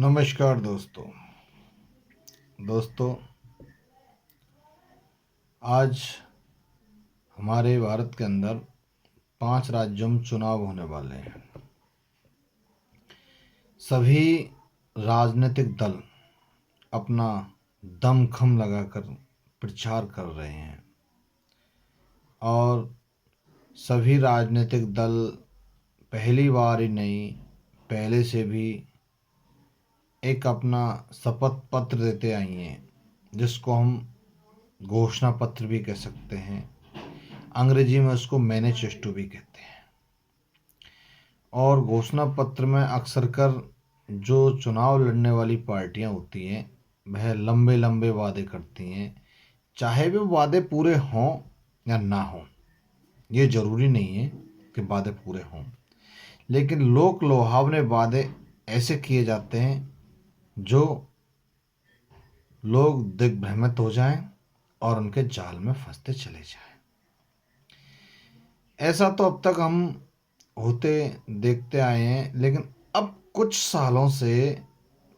नमस्कार दोस्तों। आज हमारे भारत के अंदर 5 राज्यों में चुनाव होने वाले हैं। सभी राजनीतिक दल अपना दमखम लगाकर प्रचार कर रहे हैं और सभी राजनीतिक दल पहली बार ही नहीं, पहले से भी एक अपना शपथ पत्र देते आई हैं, जिसको हम घोषणा पत्र भी कह सकते हैं। अंग्रेजी में उसको मैनिफेस्टो भी कहते हैं। और घोषणा पत्र में अक्सर कर जो चुनाव लड़ने वाली पार्टियां होती हैं वह लंबे लंबे वादे करती हैं, चाहे वे वादे पूरे हों या ना हों। ये ज़रूरी नहीं है कि वादे पूरे हों, लेकिन लोक लुभावने वादे ऐसे किए जाते हैं जो लोग दिग्भ्रमित हो जाएं और उनके जाल में फंसते चले जाएं। ऐसा तो अब तक हम होते देखते आए हैं, लेकिन अब कुछ सालों से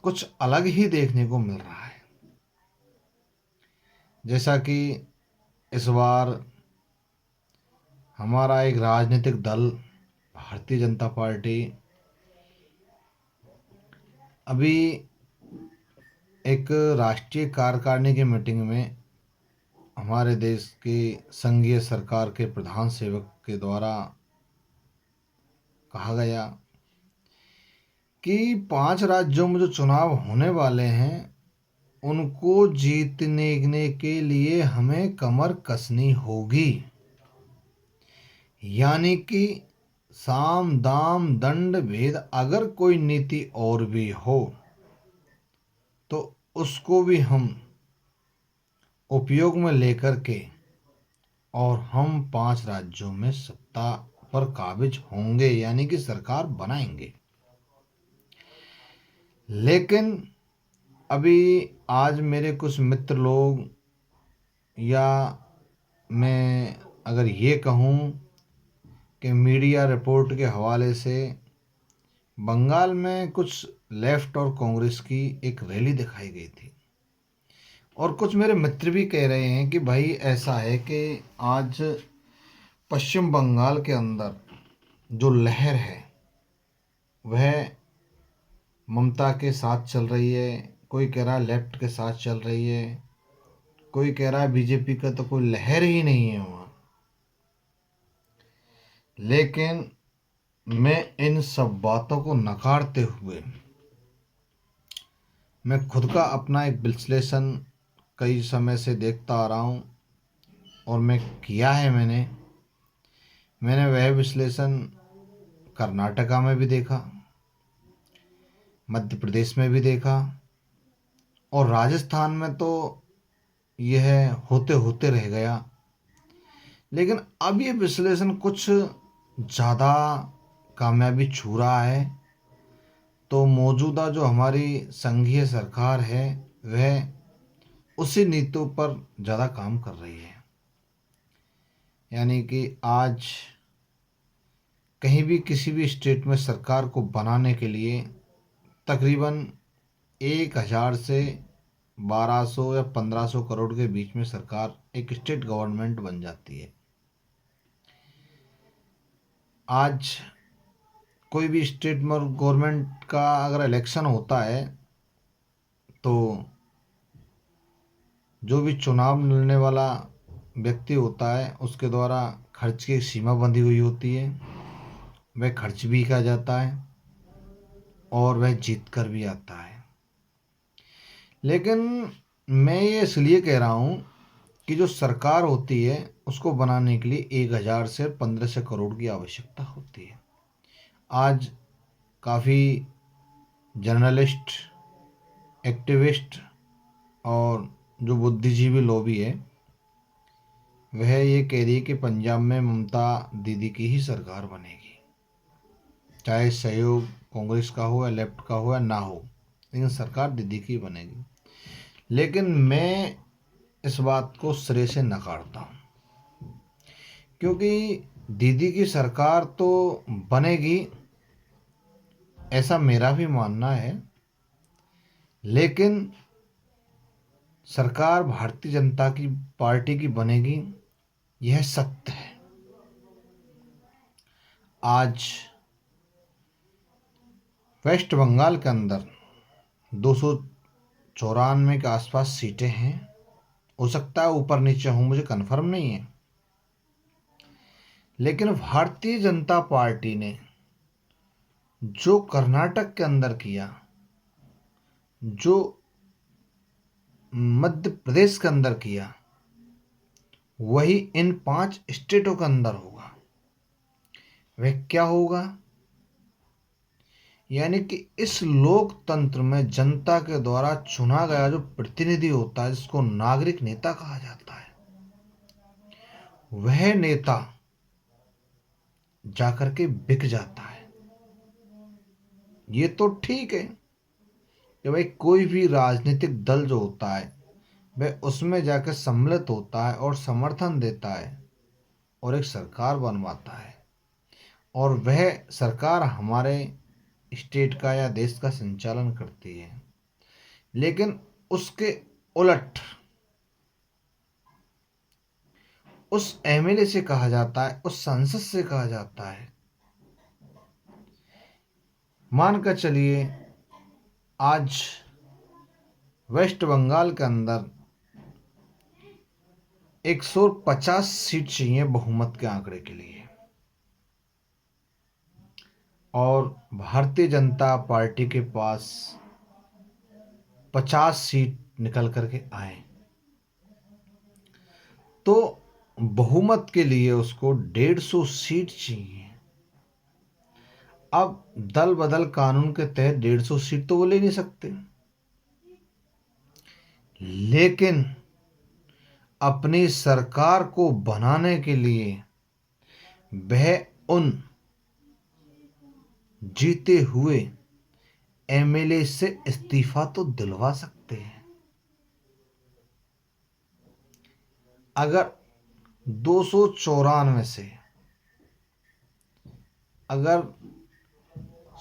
कुछ अलग ही देखने को मिल रहा है। जैसा कि इस बार हमारा एक राजनीतिक दल भारतीय जनता पार्टी अभी एक राष्ट्रीय कार्यकारिणी की मीटिंग में हमारे देश की संघीय सरकार के प्रधान सेवक के द्वारा कहा गया कि 5 राज्यों में जो चुनाव होने वाले हैं उनको जीतने के लिए हमें कमर कसनी होगी। यानी कि साम दाम दंड भेद अगर कोई नीति और भी हो तो उसको भी हम उपयोग में लेकर के और हम 5 राज्यों में सत्ता पर काबिज होंगे, यानी कि सरकार बनाएंगे। लेकिन अभी आज मेरे कुछ मित्र लोग, या मैं अगर ये कहूँ कि मीडिया रिपोर्ट के हवाले से, बंगाल में कुछ लेफ्ट और कांग्रेस की एक रैली दिखाई गई थी और कुछ मेरे मित्र भी कह रहे हैं कि भाई ऐसा है कि आज पश्चिम बंगाल के अंदर जो लहर है वह ममता के साथ चल रही है। कोई कह रहा है लेफ्ट के साथ चल रही है, कोई कह रहा है बीजेपी का तो कोई लहर ही नहीं है वहाँ। लेकिन मैं इन सब बातों को नकारते हुए मैं खुद का अपना एक विश्लेषण कई समय से देखता आ रहा हूँ और मैं किया है। मैंने वह विश्लेषण कर्नाटका में भी देखा, मध्य प्रदेश में भी देखा और राजस्थान में तो यह होते होते रह गया। लेकिन अब ये विश्लेषण कुछ ज़्यादा कामयाबी छू रहा है। तो मौजूदा जो हमारी संघीय सरकार है वह उसी नीतियों पर ज़्यादा काम कर रही है। यानी कि आज कहीं भी किसी भी स्टेट में सरकार को बनाने के लिए तकरीबन 1000 से 1200 या 1500 करोड़ के बीच में सरकार एक स्टेट गवर्नमेंट बन जाती है। आज कोई भी स्टेट में गवर्नमेंट का अगर इलेक्शन होता है तो जो भी चुनाव लड़ने वाला व्यक्ति होता है उसके द्वारा खर्च की सीमा बंधी हुई होती है, वह खर्च भी किया जाता है और वह जीत कर भी आता है। लेकिन मैं ये इसलिए कह रहा हूँ कि जो सरकार होती है उसको बनाने के लिए 1000 से 1500 करोड़ की आवश्यकता होती है। आज काफ़ी जर्नलिस्ट, एक्टिविस्ट और जो बुद्धिजीवी लॉबी है वह ये कह रही है कि पंजाब में ममता दीदी की ही सरकार बनेगी, चाहे सहयोग कांग्रेस का हो या लेफ्ट का हो या ना हो, लेकिन सरकार दीदी की बनेगी। लेकिन मैं इस बात को सिरे से नकारता हूँ, क्योंकि दीदी की सरकार तो बनेगी ऐसा मेरा भी मानना है, लेकिन सरकार भारतीय जनता की पार्टी की बनेगी, यह सत्य है। आज वेस्ट बंगाल के अंदर 294 के आसपास सीटें हैं। हो सकता है ऊपर नीचे हों, मुझे कन्फर्म नहीं है। लेकिन भारतीय जनता पार्टी ने जो कर्नाटक के अंदर किया, जो मध्य प्रदेश के अंदर किया, वही इन 5 स्टेटों के अंदर होगा। वह क्या होगा? यानी कि इस लोकतंत्र में जनता के द्वारा चुना गया जो प्रतिनिधि होता है, जिसको नागरिक नेता कहा जाता है, वह नेता जाकर के बिक जाता है। ये तो ठीक है कि भाई कोई भी राजनीतिक दल जो होता है वह उसमें जाकर सम्मिलित होता है और समर्थन देता है और एक सरकार बनवाता है, और वह सरकार हमारे स्टेट का या देश का संचालन करती है। लेकिन उसके उलट उस एमएलए से कहा जाता है, उस संसद से कहा जाता है, मान कर चलिए आज वेस्ट बंगाल के अंदर 150 सीट चाहिए बहुमत के आंकड़े के लिए, और भारतीय जनता पार्टी के पास 50 सीट निकल करके आए, तो बहुमत के लिए उसको 150 सीट चाहिए। अब दल बदल कानून के तहत 150 सीट तो वो ले नहीं सकते, लेकिन अपनी सरकार को बनाने के लिए वह उन जीते हुए एमएलए से इस्तीफा तो दिलवा सकते हैं। अगर 294 से अगर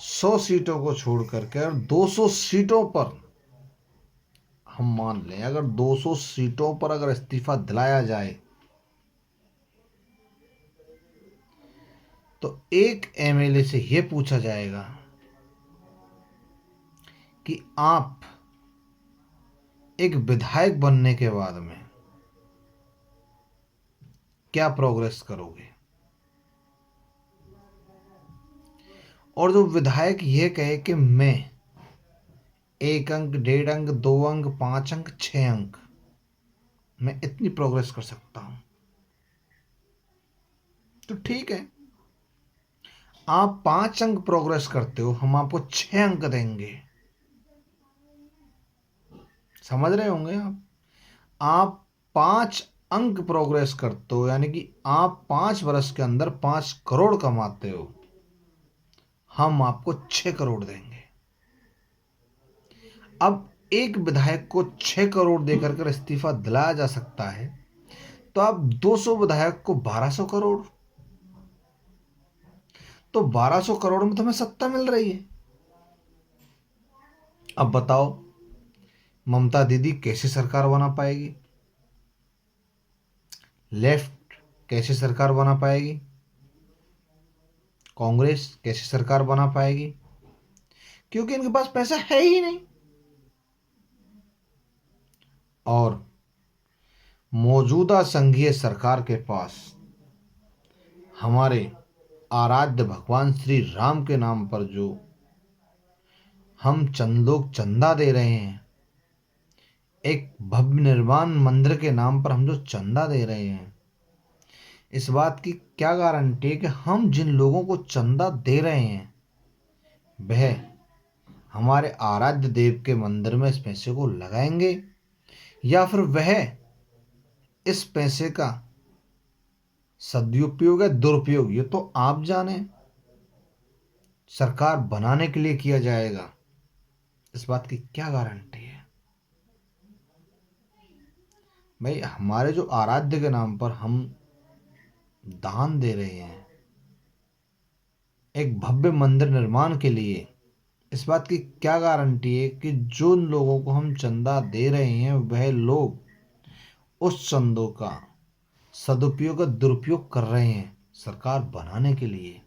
100 सीटों को छोड़ करके और 200 सीटों पर हम मान लें, अगर 200 सीटों पर अगर इस्तीफा दिलाया जाए, तो एक एमएलए से यह पूछा जाएगा कि आप एक विधायक बनने के बाद में क्या प्रोग्रेस करोगे। और जो विधायक यह कहे कि मैं 1 अंक, 1.5 अंक, 2 अंक, 5 अंक, 6 अंक मैं इतनी प्रोग्रेस कर सकता हूं, तो ठीक है, आप 5 अंक प्रोग्रेस करते हो, हम आपको 6 अंक देंगे। समझ रहे होंगे आप 5 अंक प्रोग्रेस करते हो, यानी कि आप 5 वर्ष के अंदर 5 करोड़ कमाते हो, हम आपको 6 करोड़ देंगे। अब एक विधायक को 6 करोड़ देकर कर इस्तीफा दिलाया जा सकता है, तो आप 200 विधायक को 1200 करोड़, तो 1200 करोड़ में तुम्हें सत्ता मिल रही है। अब बताओ ममता दीदी कैसे सरकार बना पाएगी, लेफ्ट कैसे सरकार बना पाएगी, कांग्रेस कैसे सरकार बना पाएगी, क्योंकि इनके पास पैसा है ही नहीं। और मौजूदा संघीय सरकार के पास हमारे आराध्य भगवान श्री राम के नाम पर जो हम लोग चंदा दे रहे हैं, एक भव्य निर्माण मंदिर के नाम पर हम जो चंदा दे रहे हैं, इस बात की क्या गारंटी है कि हम जिन लोगों को चंदा दे रहे हैं वह हमारे आराध्य देव के मंदिर में इस पैसे को लगाएंगे, या फिर वह इस पैसे का सदुपयोग या दुरुपयोग, ये तो आप जाने, सरकार बनाने के लिए किया जाएगा, इस बात की क्या गारंटी है। भाई हमारे जो आराध्य के नाम पर हम दान दे रहे हैं एक भव्य मंदिर निर्माण के लिए, इस बात की क्या गारंटी है कि जो लोगों को हम चंदा दे रहे हैं वह लोग उस चंदों का सदुपयोग और दुरुपयोग कर रहे हैं सरकार बनाने के लिए।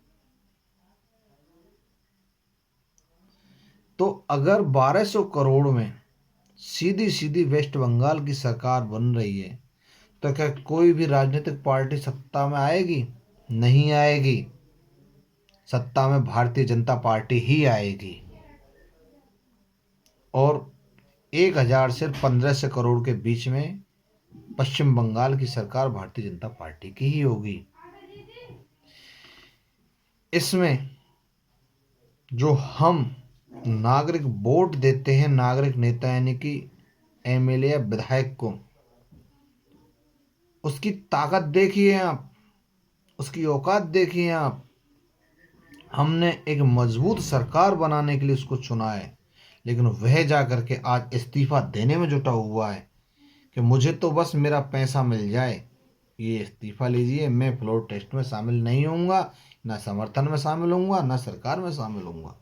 तो अगर 1200 करोड़ में सीधी सीधी वेस्ट बंगाल की सरकार बन रही है तो क्या कोई भी राजनीतिक पार्टी सत्ता में आएगी? नहीं आएगी। सत्ता में भारतीय जनता पार्टी ही आएगी। और 1000 से 1500 करोड़ के बीच में पश्चिम बंगाल की सरकार भारतीय जनता पार्टी की ही होगी। इसमें जो हम नागरिक वोट देते हैं, नागरिक नेता यानी कि एमएलए या विधायक को, उसकी ताकत देखिए आप, उसकी औकात देखिए आप। हमने एक मजबूत सरकार बनाने के लिए उसको चुना है, लेकिन वह जा करके आज इस्तीफा देने में जुटा हुआ है कि मुझे तो बस मेरा पैसा मिल जाए, ये इस्तीफा लीजिए, मैं फ्लोर टेस्ट में शामिल नहीं होऊंगा, ना समर्थन में शामिल होऊंगा, ना सरकार में शामिल होऊंगा।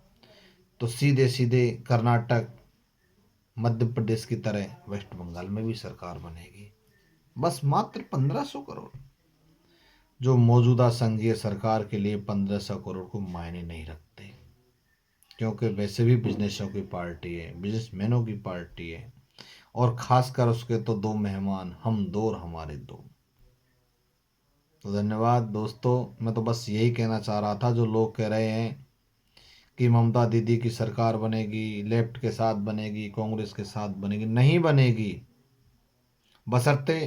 तो सीधे सीधे कर्नाटक, मध्य प्रदेश की तरह वेस्ट बंगाल में भी सरकार बनेगी। बस मात्र 1500 करोड़, जो मौजूदा संघीय सरकार के लिए 1500 करोड़ को मायने नहीं रखते, क्योंकि वैसे भी बिजनेसों की पार्टी है, बिजनेसमैनों की पार्टी है। और खासकर उसके तो दो मेहमान, हम दो और हमारे दो। तो धन्यवाद दोस्तों, मैं तो बस यही कहना चाह रहा था। जो लोग कह रहे हैं कि ममता दीदी की सरकार बनेगी, लेफ्ट के साथ बनेगी, कांग्रेस के साथ बनेगी, नहीं बनेगी। बशर्ते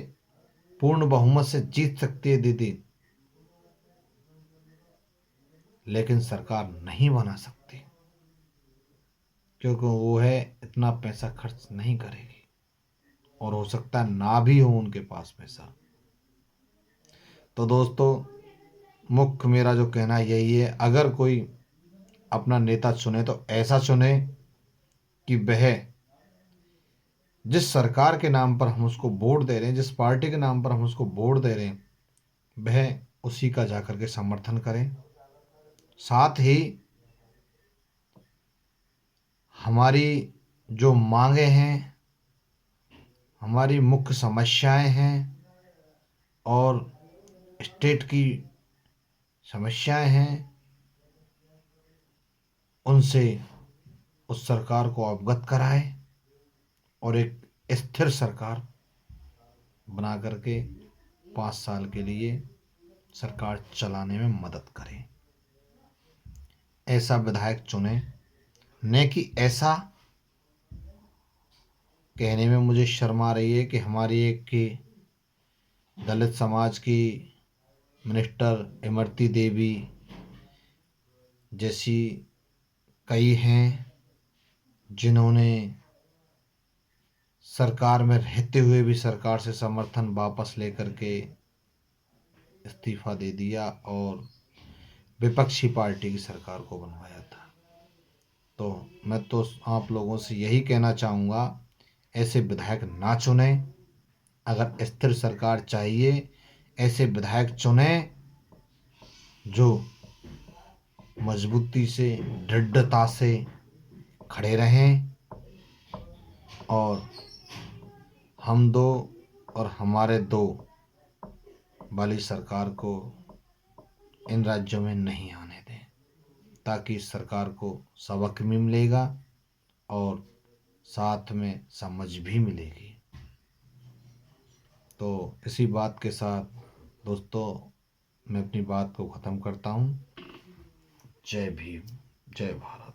पूर्ण बहुमत से जीत सकती है दीदी, लेकिन सरकार नहीं बना सकती, क्योंकि वो है इतना पैसा खर्च नहीं करेगी, और हो सकता है ना भी हो उनके पास पैसा। तो दोस्तों, मुख्य मेरा जो कहना यही है, अगर कोई अपना नेता चुने तो ऐसा चुने कि वह जिस सरकार के नाम पर हम उसको वोट दे रहे हैं, जिस पार्टी के नाम पर हम उसको वोट दे रहे हैं, वह उसी का जाकर के समर्थन करें। साथ ही हमारी जो मांगे हैं, हमारी मुख्य समस्याएं हैं और स्टेट की समस्याएं हैं, उनसे उस सरकार को अवगत कराए और एक स्थिर सरकार बना करके 5 साल के लिए सरकार चलाने में मदद करें। ऐसा विधायक चुने, न कि ऐसा कहने में मुझे शर्म आ रही है कि हमारी एक की दलित समाज की मिनिस्टर इमरती देवी जैसी कई हैं जिन्होंने सरकार में रहते हुए भी सरकार से समर्थन वापस लेकर के इस्तीफा दे दिया और विपक्षी पार्टी की सरकार को बनवाया था। तो मैं तो आप लोगों से यही कहना चाहूँगा, ऐसे विधायक ना चुने। अगर स्थिर सरकार चाहिए, ऐसे विधायक चुने जो मजबूती से, दृढ़ता से खड़े रहें और हम दो और हमारे दो वाली सरकार को इन राज्यों में नहीं आने दें, ताकि इस सरकार को सबक भी मिलेगा और साथ में समझ भी मिलेगी। तो इसी बात के साथ दोस्तों मैं अपनी बात को ख़त्म करता हूँ। जय भीम, जय भारत।